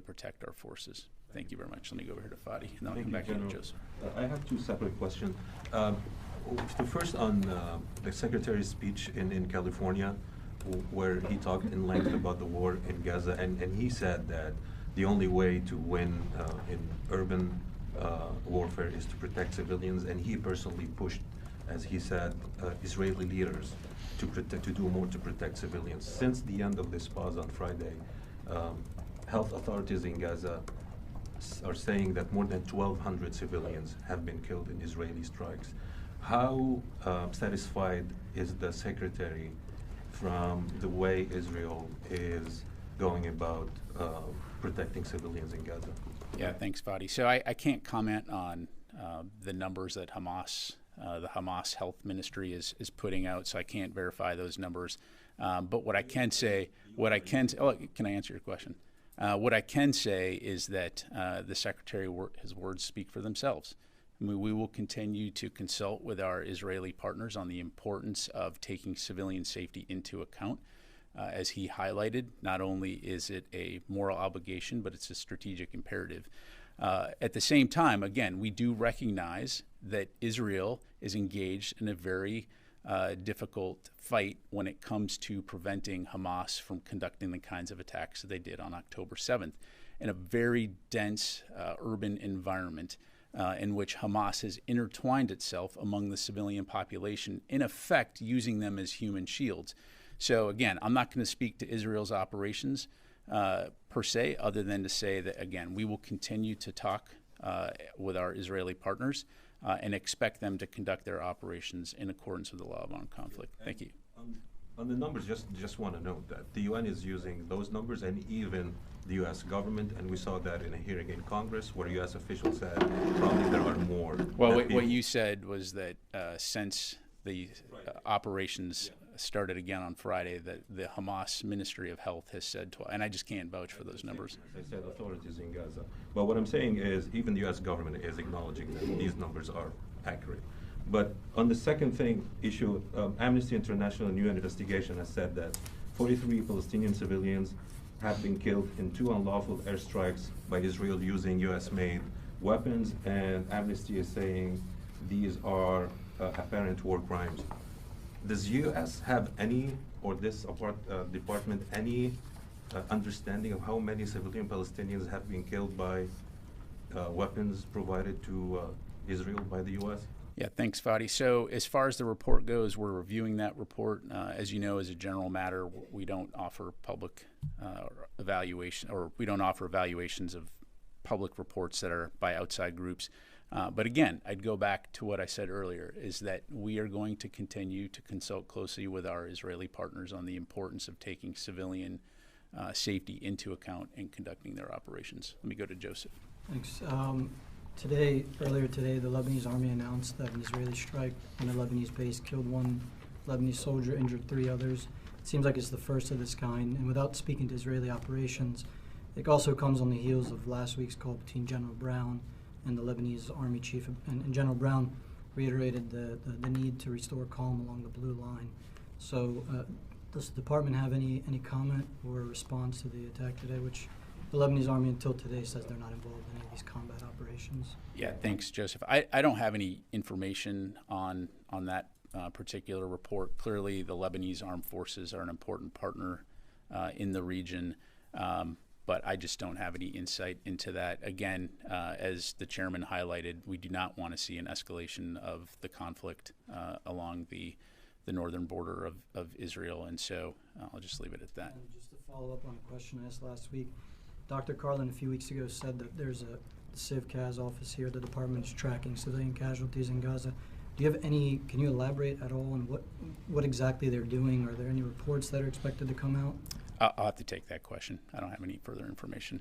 protect our forces. Thank you very much. Let me go over here to Fadi, and then I'll Thank come back you, to General. Joseph. I have two separate questions. The first on the Secretary's speech in California, where he talked in length about the war in Gaza, and he said that the only way to win in urban warfare is to protect civilians, and he personally pushed, as he said, Israeli leaders to do more to protect civilians. Since the end of this pause on Friday, health authorities in Gaza are saying that more than 1,200 civilians have been killed in Israeli strikes. How satisfied is the Secretary from the way Israel is going about protecting civilians in Gaza? Yeah, thanks, Fadi. So I can't comment on the numbers that the Hamas Health Ministry is putting out, so I can't verify those numbers. But what I can say, can I answer your question? What I can say is that the Secretary, his words speak for themselves. I mean, we will continue to consult with our Israeli partners on the importance of taking civilian safety into account. As he highlighted, not only is it a moral obligation, but it's a strategic imperative. At the same time, again, we do recognize that Israel is engaged in a very difficult fight when it comes to preventing Hamas from conducting the kinds of attacks that they did on October 7th in a very dense urban environment in which Hamas has intertwined itself among the civilian population, in effect using them as human shields. So again, I'm not going to speak to Israel's operations per se, other than to say that, again, we will continue to talk with our Israeli partners and expect them to conduct their operations in accordance with the law of armed conflict. Thank you. On the numbers, just want to note that the UN is using those numbers, and even the U.S. government, and we saw that in a hearing in Congress where U.S. officials said probably there are more. Well, what you said was that since the operations started again on Friday, that the Hamas Ministry of Health has said, and I just can't vouch for those numbers. As I said, authorities in Gaza. But what I'm saying is even the U.S. government is acknowledging that these numbers are accurate. But on the second issue, Amnesty International new investigation has said that 43 Palestinian civilians have been killed in 2 unlawful airstrikes by Israel using U.S.-made weapons, and Amnesty is saying these are apparent war crimes. Does U.S. have any, or this department, any understanding of how many civilian Palestinians have been killed by weapons provided to Israel by the U.S.? Yeah, thanks, Fadi. So as far as the report goes, we're reviewing that report. As you know, as a general matter, we don't offer public evaluation, or we don't offer evaluations of public reports that are by outside groups. But again, I'd go back to what I said earlier, is that we are going to continue to consult closely with our Israeli partners on the importance of taking civilian safety into account in conducting their operations. Let me go to Joseph. Thanks. Earlier today, the Lebanese army announced that an Israeli strike on a Lebanese base killed 1 Lebanese soldier, injured 3 others. It seems like it's the first of this kind, and without speaking to Israeli operations, it also comes on the heels of last week's call between General Brown and the Lebanese army chief, and General Brown reiterated the need to restore calm along the blue line. So does the department have any comment or response to the attack today, which the Lebanese army until today says they're not involved in any of these combat operations? Yeah, thanks, Joseph. I don't have any information on that particular report. Clearly, the Lebanese armed forces are an important partner in the region, but I just don't have any insight into that. Again, as the chairman highlighted, we do not want to see an escalation of the conflict along the northern border of Israel, and so I'll just leave it at that. And just to follow up on a question I asked last week, Dr. Carlin a few weeks ago said that there's the CivCAS office here, the department is tracking civilian casualties in Gaza. Do you have any, can you elaborate at all on what exactly they're doing? Are there any reports that are expected to come out? I'll have to take that question. I don't have any further information.